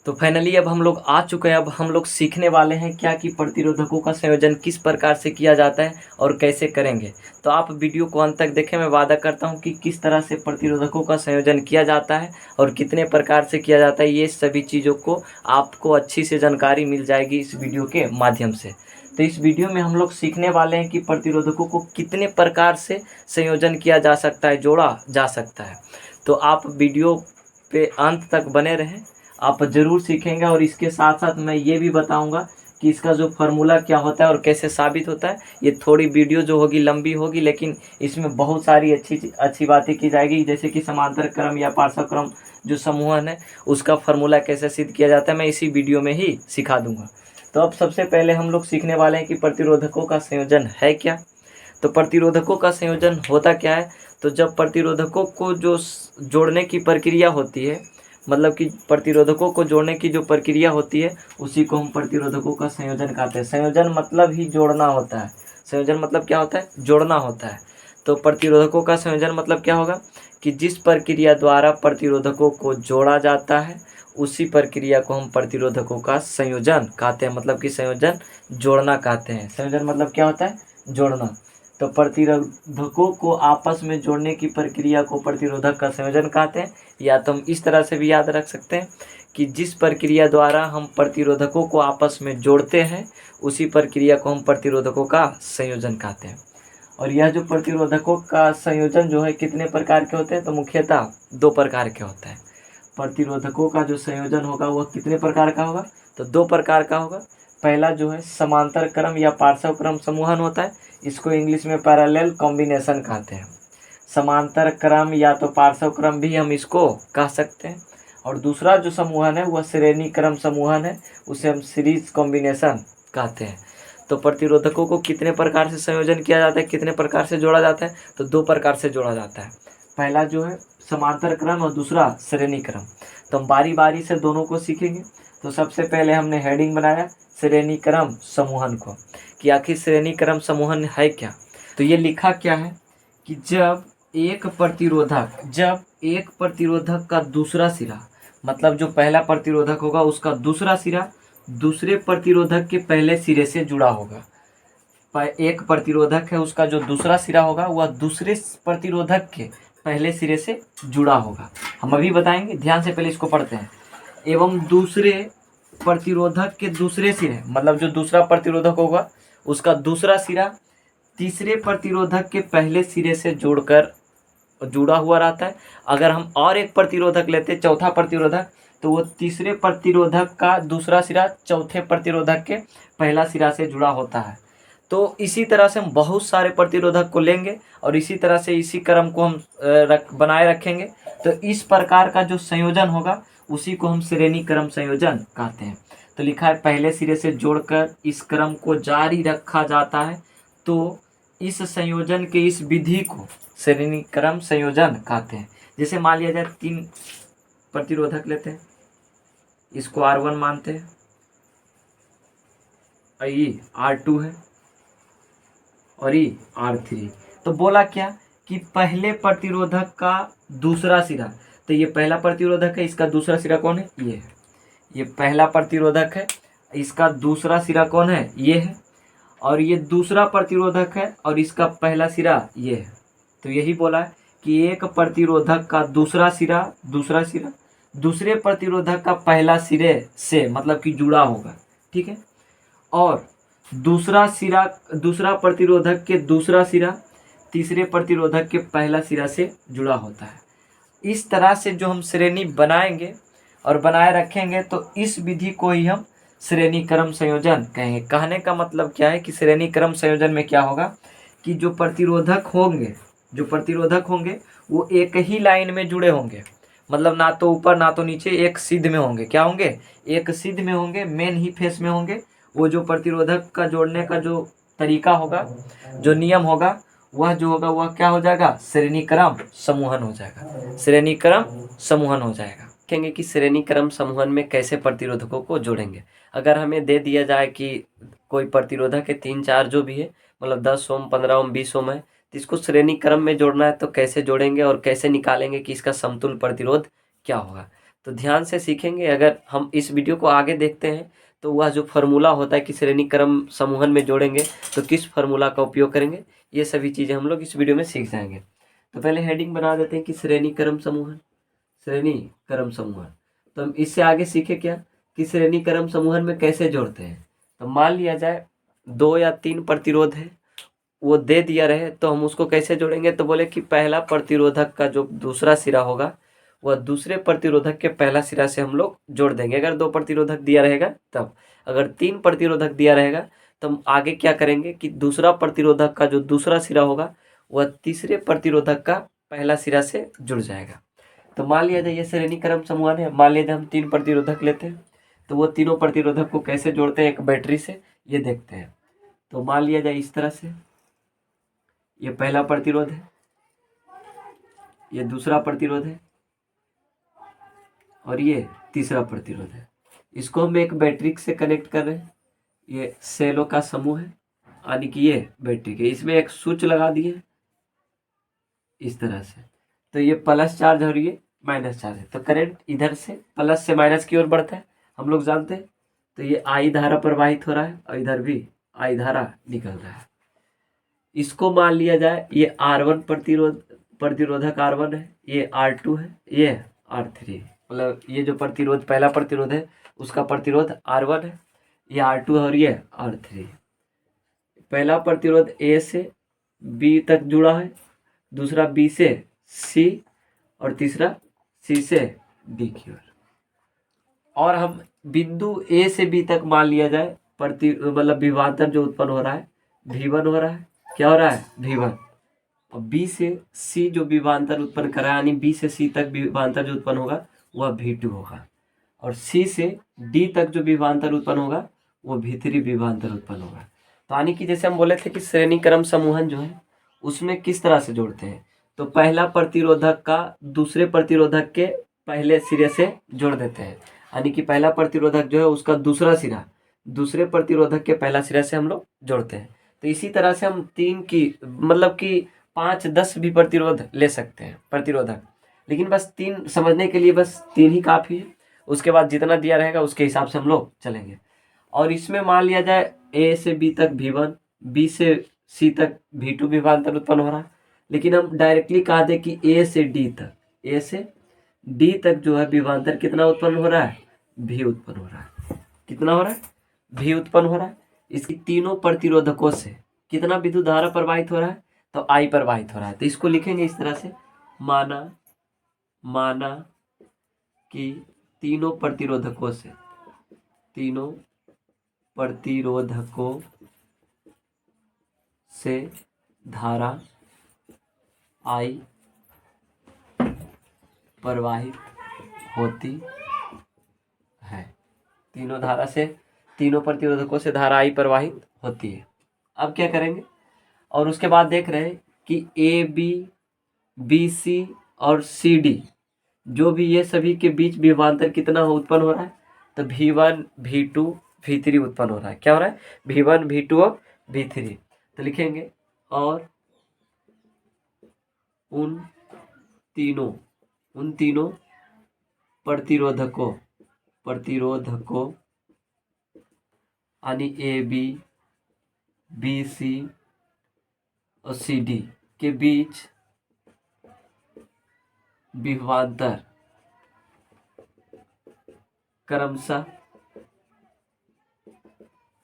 तो फाइनली अब हम लोग आ चुके हैं। अब हम लोग सीखने वाले हैं क्या कि प्रतिरोधकों का संयोजन किस प्रकार से किया जाता है और कैसे करेंगे। तो आप वीडियो को अंत तक देखें। मैं वादा करता हूं कि किस तरह से प्रतिरोधकों का संयोजन किया जाता है और कितने प्रकार से किया जाता है, ये सभी चीज़ों को आपको अच्छी से जानकारी मिल जाएगी इस वीडियो के माध्यम से। तो इस वीडियो में हम लोग सीखने वाले हैं कि प्रतिरोधकों को कितने प्रकार से संयोजन किया जा सकता है, जोड़ा जा सकता है। तो आप वीडियो पे अंत तक बने रहें, आप ज़रूर सीखेंगे। और इसके साथ साथ मैं ये भी बताऊंगा कि इसका जो फार्मूला क्या होता है और कैसे साबित होता है। ये थोड़ी वीडियो जो होगी लंबी होगी, लेकिन इसमें बहुत सारी अच्छी बातें की जाएगी, जैसे कि समांतर क्रम या पार्श्व क्रम जो समूहन है उसका फार्मूला कैसे सिद्ध किया जाता है, मैं इसी वीडियो में ही सिखा दूंगा। तो अब सबसे पहले हम लोग सीखने वाले हैं कि प्रतिरोधकों का संयोजन है क्या। तो प्रतिरोधकों का संयोजन होता क्या है। तो जब प्रतिरोधकों को जो जोड़ने की प्रक्रिया होती है, मतलब कि प्रतिरोधकों को जोड़ने की जो प्रक्रिया होती है, उसी को हम प्रतिरोधकों का संयोजन कहते हैं। संयोजन मतलब ही जोड़ना होता है। संयोजन मतलब क्या होता है, जोड़ना होता है। तो प्रतिरोधकों का संयोजन मतलब क्या होगा कि जिस प्रक्रिया द्वारा प्रतिरोधकों को जोड़ा जाता है, उसी प्रक्रिया को हम प्रतिरोधकों का संयोजन कहते हैं। मतलब कि संयोजन जोड़ना कहते हैं। संयोजन मतलब क्या होता है, जोड़ना। तो प्रतिरोधकों को आपस में जोड़ने की प्रक्रिया को प्रतिरोधक का संयोजन कहते हैं। या तो हम इस तरह से भी याद रख सकते हैं कि जिस प्रक्रिया द्वारा हम प्रतिरोधकों को आपस में जोड़ते हैं, उसी प्रक्रिया को हम प्रतिरोधकों का संयोजन कहते हैं। और यह जो प्रतिरोधकों का संयोजन जो है कितने प्रकार के होते हैं, तो मुख्यतः 2 प्रकार के होते हैं। प्रतिरोधकों का जो संयोजन होगा वह कितने प्रकार का होगा, तो 2 प्रकार का होगा। पहला जो है समांतर क्रम या पार्श्व क्रम समूहन होता है, इसको इंग्लिश में पैरेलल कॉम्बिनेशन कहते हैं। समांतर क्रम या तो पार्श्व क्रम भी हम इसको कह सकते हैं। और दूसरा जो समूहन है वह श्रेणी क्रम समूहन है, उसे हम सीरीज कॉम्बिनेशन कहते हैं। तो प्रतिरोधकों को कितने प्रकार से संयोजन किया जाता है, कितने प्रकार से जोड़ा जाता है, तो 2 प्रकार से जोड़ा जाता है। पहला जो है समांतर क्रम और दूसरा श्रेणी क्रम। तो हम बारी बारी से दोनों को सीखेंगे। तो सबसे पहले हमने हेडिंग बनाया श्रेणी क्रम समूहन को, कि आखिर श्रेणी क्रम समूहन है क्या। तो ये लिखा क्या है कि जब एक प्रतिरोधक का दूसरा सिरा, मतलब जो पहला प्रतिरोधक होगा उसका दूसरा सिरा दूसरे प्रतिरोधक के पहले सिरे से जुड़ा होगा। एक प्रतिरोधक है, उसका जो दूसरा सिरा होगा वह दूसरे प्रतिरोधक के पहले सिरे से जुड़ा होगा। हम अभी बताएंगे, ध्यान से पहले इसको पढ़ते हैं। एवं दूसरे प्रतिरोधक के दूसरे सिरे, मतलब जो दूसरा प्रतिरोधक होगा उसका दूसरा सिरा तीसरे प्रतिरोधक के पहले सिरे से जोड़कर जुड़ा हुआ रहता है। अगर हम और एक प्रतिरोधक लेते, चौथा प्रतिरोधक, तो वो तीसरे प्रतिरोधक का दूसरा सिरा चौथे प्रतिरोधक के पहला सिरा से जुड़ा होता है। तो इसी तरह से हम बहुत सारे प्रतिरोधक को लेंगे और इसी तरह से इसी क्रम को हम बनाए रखेंगे। तो इस प्रकार का जो संयोजन होगा उसी को हम श्रेणी क्रम संयोजन कहते हैं। तो लिखा है पहले सिरे से जोड़कर इस क्रम को जारी रखा जाता है। तो इस संयोजन के इस विधि को श्रेणी क्रम संयोजन कहते हैं। जैसे मान लिया जाए 3 प्रतिरोधक लेते हैं, इसको R1 मानते हैं, ये R2 है और ये R3। तो बोला क्या कि पहले प्रतिरोधक का दूसरा सिरा, तो ये पहला प्रतिरोधक है, इसका दूसरा सिरा कौन है, ये पहला प्रतिरोधक है, इसका दूसरा सिरा कौन है, ये है। और ये दूसरा प्रतिरोधक है और इसका पहला सिरा ये है। तो यही बोला है कि एक प्रतिरोधक का दूसरा सिरा दूसरे प्रतिरोधक का पहला सिरे से मतलब कि जुड़ा होगा, ठीक है। और दूसरा प्रतिरोधक के दूसरा सिरा तीसरे प्रतिरोधक के पहला सिरा से जुड़ा होता है। इस तरह से जो हम श्रेणी बनाएंगे और बनाए रखेंगे, तो इस विधि को ही हम श्रेणी क्रम संयोजन कहेंगे। कहने का मतलब क्या है कि श्रेणी क्रम संयोजन में क्या होगा कि जो प्रतिरोधक होंगे वो एक ही लाइन में जुड़े होंगे, मतलब ना तो ऊपर ना तो नीचे, एक सिद्ध में होंगे। क्या होंगे, एक सिद्ध में होंगे, मेन ही फेस में होंगे। वो जो प्रतिरोधक का जोड़ने का जो तरीका होगा, जो नियम होगा, वह क्या हो जाएगा, श्रेणी क्रम समूहन हो जाएगा। श्रेणी क्रम समूहन हो जाएगा। देखेंगे कि श्रेणी क्रम समूहन में कैसे प्रतिरोधकों को जोड़ेंगे। अगर हमें दे दिया जाए कि कोई प्रतिरोधक है 3-4 जो भी है, मतलब 10 ओम 15 ओम 20 ओम है, तो इसको श्रेणी क्रम में जोड़ना है। तो कैसे जोड़ेंगे और कैसे निकालेंगे कि इसका समतुल्य प्रतिरोध क्या होगा। तो ध्यान से सीखेंगे। अगर हम इस वीडियो को आगे देखते हैं तो वह जो फार्मूला होता है कि श्रेणी क्रम समूहन में जोड़ेंगे तो किस फार्मूला का उपयोग करेंगे, ये सभी चीज़ें हम लोग इस वीडियो में सीख जाएंगे। तो पहले हेडिंग बना देते हैं कि श्रेणी क्रम समूहन, श्रेणी क्रम समूहन। तो हम इससे आगे सीखे क्या कि श्रेणी क्रम समूहन में कैसे जोड़ते हैं। तो मान लिया जाए 2 या 3 प्रतिरोध है, वो दे दिया रहे तो हम उसको कैसे जोड़ेंगे। तो बोले कि पहला प्रतिरोधक का जो दूसरा सिरा होगा वह दूसरे प्रतिरोधक के पहला सिरा से हम लोग जोड़ देंगे। अगर 2 प्रतिरोधक दिया रहेगा तब, अगर 3 प्रतिरोधक दिया रहेगा तो हम आगे क्या करेंगे कि दूसरा प्रतिरोधक का जो दूसरा सिरा होगा वह तीसरे प्रतिरोधक का पहला सिरा से जुड़ जाएगा। तो मान लिया जाए ये श्रेणी क्रम समूहन है। मान लिया जाए हम 3 प्रतिरोधक लेते हैं, तो वो तीनों प्रतिरोधक को कैसे जोड़ते हैं एक बैटरी से, ये देखते हैं। तो मान लिया जाए इस तरह से, ये पहला प्रतिरोध है, ये दूसरा प्रतिरोध है और ये तीसरा प्रतिरोध है। इसको हम एक बैटरी से कनेक्ट कर रहे हैं। ये सेलों का समूह है, यानी कि ये बैटरी के, इसमें एक स्विच लगा दिए इस तरह से। तो ये प्लस चार्ज और ये माइनस चार्ज है, तो करंट इधर से प्लस से माइनस की ओर बढ़ता है, हम लोग जानते हैं। तो ये आई धारा प्रवाहित हो रहा है और इधर भी आई धारा निकल रहा है। इसको मान लिया जाए ये R1 प्रतिरोधक R1 है, ये R2 है, ये R3, मतलब ये जो प्रतिरोध पहला प्रतिरोध है उसका प्रतिरोध R1 है, ये R2 है और ये R3। पहला प्रतिरोध A से B तक जुड़ा है, दूसरा B से C और तीसरा C से D की ओर। और हम बिंदु A से B तक मान लिया जाए मतलब विभवांतर जो उत्पन्न हो रहा है V1 हो रहा है। क्या हो रहा है? V1। और B से C जो विभवांतर उत्पन्न कर रहा है, यानी B से C तक विभवांतर जो उत्पन्न होगा वह V2 होगा। और C से D तक जो विभवांतर उत्पन्न होगा वो V3 विभवांतर उत्पन्न होगा। तो यानी कि जैसे हम बोले थे कि श्रेणी क्रम समूहन जो है उसमें किस तरह से जोड़ते हैं। तो पहला प्रतिरोधक का दूसरे प्रतिरोधक के पहले सिरे से जोड़ देते हैं, यानी कि पहला प्रतिरोधक जो है उसका दूसरा सिरा दूसरे प्रतिरोधक के पहला सिरा से हम लोग जोड़ते हैं। तो इसी तरह से हम 3 की मतलब कि 5-10 भी प्रतिरोध ले सकते हैं प्रतिरोधक, लेकिन बस 3 समझने के लिए बस 3 ही काफ़ी है। उसके बाद जितना दिया रहेगा उसके हिसाब से हम लोग चलेंगे। और इसमें मान लिया जाए A से B तक V1, B से C तक V2 विभवांतर उत्पन्न हो रहा है, लेकिन हम डायरेक्टली कहा दे कि A से D तक जो है विभवांतर कितना उत्पन्न हो रहा है? V उत्पन्न हो रहा है। कितना हो रहा है? V उत्पन्न हो रहा है। इसकी तीनों प्रतिरोधकों से कितना विद्युत धारा प्रवाहित हो रहा है? तो I प्रवाहित हो रहा है। तो इसको लिखेंगे इस तरह से, माना कि तीनों प्रतिरोधकों से धारा I प्रवाहित होती है। तीनों प्रतिरोधकों से धारा I प्रवाहित होती है। अब क्या करेंगे, और उसके बाद देख रहे हैं कि AB, BC और CD जो भी ये सभी के बीच विभवांतर कितना उत्पन्न हो रहा है? तो V1, V2, V3 उत्पन्न हो रहा है। क्या हो रहा है? V1, V2 और V3। तो लिखेंगे और उन तीनों प्रतिरोधकों यानी AB, BC और CD के बीच विभवांतर क्रमशः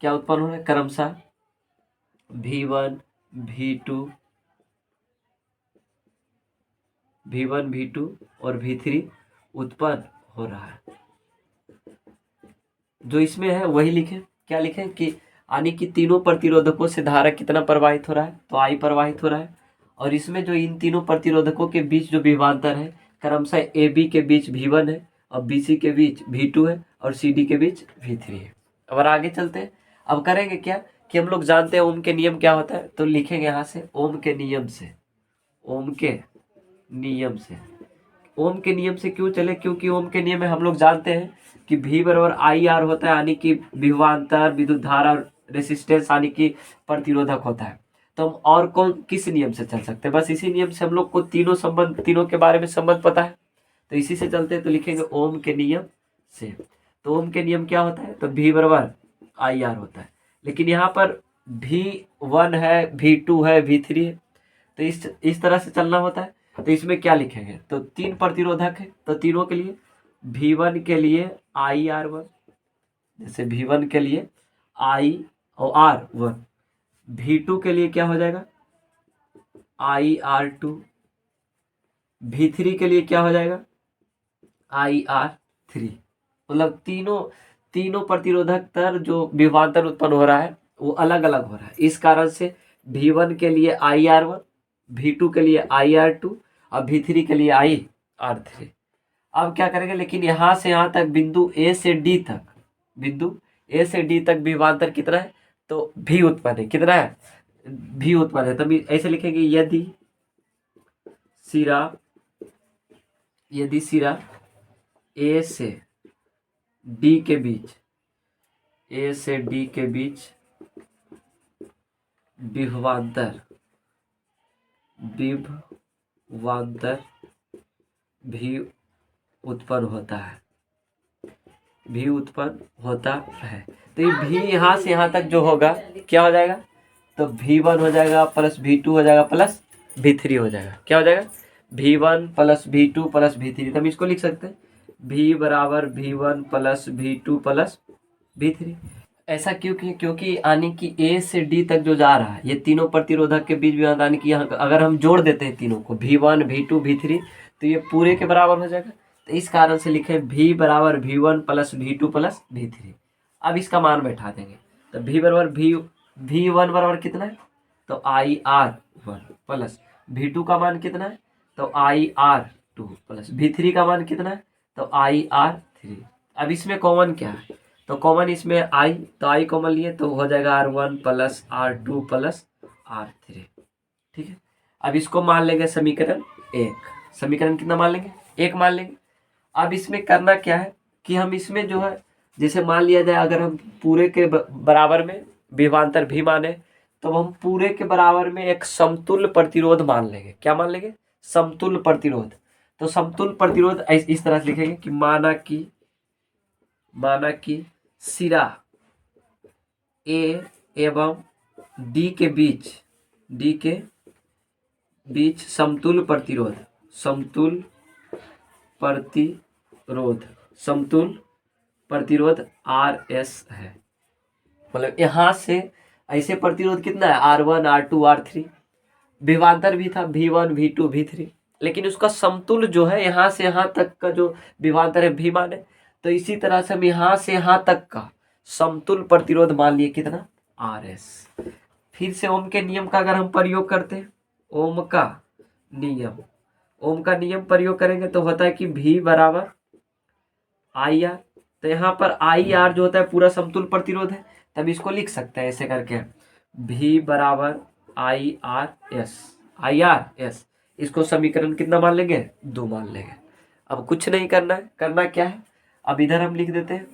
क्या उत्पन्न हो रहा है? क्रमशः V1, V2 और V3 उत्पन्न हो रहा है। जो इसमें है वही लिखें। क्या लिखें कि यानी कि तीनों प्रतिरोधकों से धारा कितना प्रवाहित हो रहा है? तो I प्रवाहित हो रहा है। और इसमें जो इन तीनों प्रतिरोधकों के बीच जो विभवांतर है क्रमशः AB के बीच V1 है और BC के बीच V2 है और CD के बीच V3 है। अब आगे चलते हैं। अब करेंगे क्या कि हम लोग जानते हैं ओम के नियम क्या होता है, तो लिखेंगे यहाँ से ओम के नियम से क्यों चले? क्योंकि ओम के नियम में हम लोग जानते हैं कि V बराबर IR होता है, यानी कि विभवांतर, विद्युत धारा, रेसिस्टेंस यानी कि प्रतिरोधक होता है। तो हम और किस नियम से चल सकते हैं? बस इसी नियम से हम लोग को तीनों के बारे में संबंध पता है। तो इसी से चलते हैं तो लिखेंगे ओम के नियम से। तो ओम के नियम क्या होता है, तो V बराबर IR होता है। लेकिन यहाँ पर V1 है, V2 है, V3 है, तो इस तरह से चलना होता है। तो इसमें क्या लिखेंगे, तो 3 प्रतिरोधक है, तो तीनों के लिए V1 के लिए IR1, जैसे V1 के लिए I और R1, V2 के लिए क्या हो जाएगा IR2, V3 के लिए क्या हो जाएगा IR3। मतलब तीनों प्रतिरोधक तर जो विभवांतर उत्पन्न हो रहा है वो अलग अलग हो रहा है। इस कारण से V1 के लिए IR1, V2 के लिए IR2 और V3 के लिए IR3। अब क्या करेंगे, लेकिन यहाँ से यहाँ तक बिंदु A से D तक विभवांतर कितना है, तो V उत्पन्न है। कितना है, V उत्पन्न है। तभी ऐसे लिखेंगे यदि सिरा A से D के बीच विभवांतर भी उत्पन्न होता है, तो ये भी यहाँ से यहाँ तक जो होगा क्या हो जाएगा, तो V1 हो जाएगा प्लस V2 हो जाएगा प्लस V3 हो जाएगा। क्या हो जाएगा, V1 plus V2 plus V3। तब इसको लिख सकते हैं V बराबर V1 plus V2 plus V3। ऐसा क्योंकि यानी कि A से D तक जो जा रहा है ये तीनों प्रतिरोधक के बीच विभवांतर, यानी कि यहाँ अगर हम जोड़ देते हैं तीनों को V1 V2 V3 तो ये पूरे के बराबर हो जाएगा। तो इस कारण से लिखे V बराबर V1 plus V2 plus V3। अब इसका मान बैठा देंगे, तो V बराबर V1 बराबर कितना है, तो IR1 प्लस V2 का मान कितना है, तो IR2 प्लस V3 का मान कितना है, तो IR3। अब इसमें कॉमन क्या है, तो कॉमन इसमें I, तो I कॉमन लिए तो हो जाएगा R1 plus R2 plus R3। ठीक है, अब इसको मान लेंगे समीकरण 1। समीकरण कितना मान लेंगे, 1 मान लेंगे। अब इसमें करना क्या है कि हम इसमें जो है, जैसे मान लिया जाए अगर हम पूरे के बराबर में विभवांतर भी माने, तो हम पूरे के बराबर में एक समतुल्य प्रतिरोध मान लेंगे। क्या मान लेंगे, समतुल्य प्रतिरोध। तो समतुल्य प्रतिरोध इस तरह से लिखेंगे कि माना कि सिरा A एवं D के बीच समतुल्य प्रतिरोध RS है। मतलब यहाँ से ऐसे प्रतिरोध कितना है, R1 R2 R3, विभवांतर भी था V1 V2 V3, लेकिन उसका समतुल्य जो है यहाँ से यहाँ तक का जो विभवांतर है V माने, तो इसी तरह से हम यहाँ से यहाँ तक का समतुल्य प्रतिरोध मान लिए कितना, RS। फिर से ओम के नियम का अगर हम प्रयोग करते हैं, ओम का नियम प्रयोग करेंगे तो होता है कि V बराबर IR। तो यहाँ पर IR जो होता है पूरा समतुल्य प्रतिरोध है, तब इसको लिख सकते हैं ऐसे करके V बराबर IRS। इसको समीकरण कितना मान लेंगे, 2 मान लेंगे। अब कुछ नहीं करना है, करना क्या है, अब इधर हम लिख देते हैं,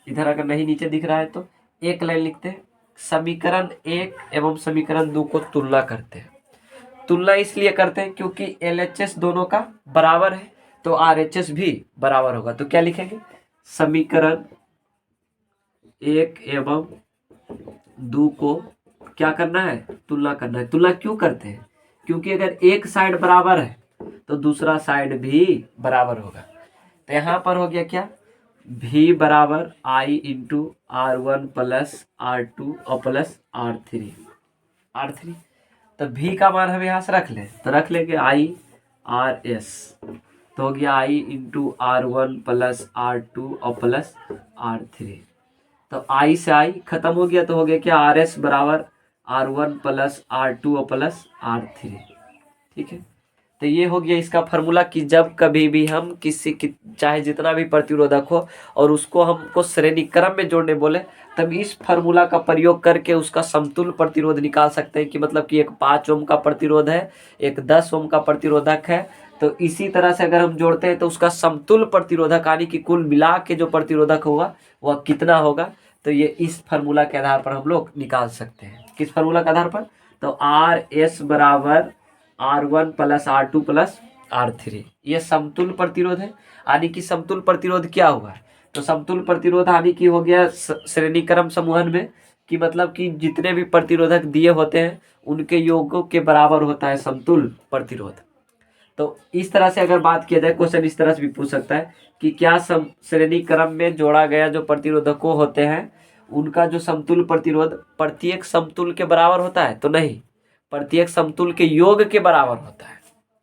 इधर अगर नहीं नीचे दिख रहा है तो एक लाइन लिखते हैं, समीकरण 1 एवं समीकरण 2 को तुलना करते हैं। तुलना इसलिए करते हैं क्योंकि LHS दोनों का बराबर है, तो RHS भी बराबर होगा। तो क्या लिखेंगे, समीकरण 1 एवं 2 को क्या करना है, तुलना करना है। तुलना क्यों करते हैं, क्योंकि अगर एक साइड बराबर है तो दूसरा साइड भी बराबर होगा। तो यहाँ पर हो गया क्या, V बराबर I into R1 plus R2 और प्लस R3। तो V का मान हम यहाँ से रख लें, तो रख लेंगे IRS, तो हो गया I into R1 plus R2 और प्लस R3। तो I से I खत्म हो गया, तो हो गया क्या, RS बराबर R1 प्लस R2 और प्लस R3। ठीक है, तो ये हो गया इसका फार्मूला कि जब कभी भी हम किसी की चाहे जितना भी प्रतिरोधक हो और उसको हमको श्रेणी क्रम में जोड़ने बोले, तब इस फार्मूला का प्रयोग करके उसका समतुल्य प्रतिरोध निकाल सकते हैं। कि मतलब कि एक 5 ओम का प्रतिरोध है, एक 10 ओम का प्रतिरोधक है, तो इसी तरह से अगर हम जोड़ते हैं तो उसका समतुल्य प्रतिरोधक यानी कि कुल मिला के जो प्रतिरोधक होगा वह कितना होगा, तो ये इस फार्मूला के आधार पर हम लोग निकाल सकते हैं। किस फार्मूला के आधार पर, तो RS बराबर R1 plus R2 plus R3। ये समतुल्य प्रतिरोध है। यानी कि समतुल्य प्रतिरोध क्या हुआ? तो समतुल्य प्रतिरोध यानी कि हो गया श्रेणी क्रम समूहन में, कि मतलब कि जितने भी प्रतिरोधक दिए होते हैं उनके योगों के बराबर होता है समतुल्य प्रतिरोध। तो इस तरह से अगर बात किया जाए, क्वेश्चन इस तरह से भी पूछ सकता है कि क्या श्रेणी क्रम में जोड़ा गया जो प्रतिरोधकों होते हैं उनका जो समतुल्य प्रतिरोध प्रत्येक समतुल्य के बराबर होता है? तो नहीं, प्रत्येक समतुल्य के योग के बराबर होता है।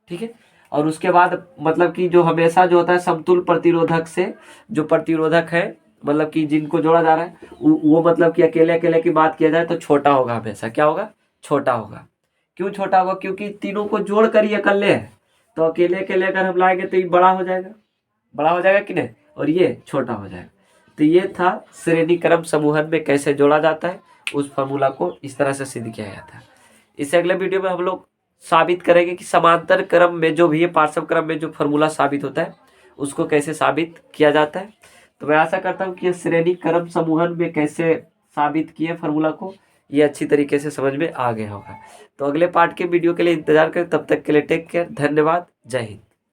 ठीक है। और उसके बाद मतलब कि जो हमेशा जो होता है समतुल्य प्रतिरोधक से जो प्रतिरोधक है, मतलब कि जिनको जोड़ा जा रहा है वो मतलब कि अकेले अकेले की बात किया जाए तो छोटा होगा, हमेशा क्या होगा? छोटा होगा। क्यों छोटा होगा? क्योंकि तीनों को जोड़ कर ही अकेले है, तो अकेले अकेले अगर हम लाएंगे तो ये बड़ा हो जाएगा, बड़ा हो जाएगा कि नहीं, और ये छोटा हो जाएगा। तो ये था श्रेणी क्रम समूहन में कैसे जोड़ा जाता है, उस फॉर्मूला को इस तरह से सिद्ध किया जाता है। इससे अगले वीडियो में हम लोग साबित करेंगे कि समांतर क्रम में जो भी है, पार्श्व क्रम में जो फॉर्मूला साबित होता है उसको कैसे साबित किया जाता है। तो मैं आशा करता हूँ कि श्रेणी क्रम समूहन में कैसे साबित किए फॉर्मूला को, ये अच्छी तरीके से समझ में आ गया होगा। तो अगले पार्ट के वीडियो के लिए इंतजार करें, तब तक के लिए टेक केयर, धन्यवाद, जय हिंद।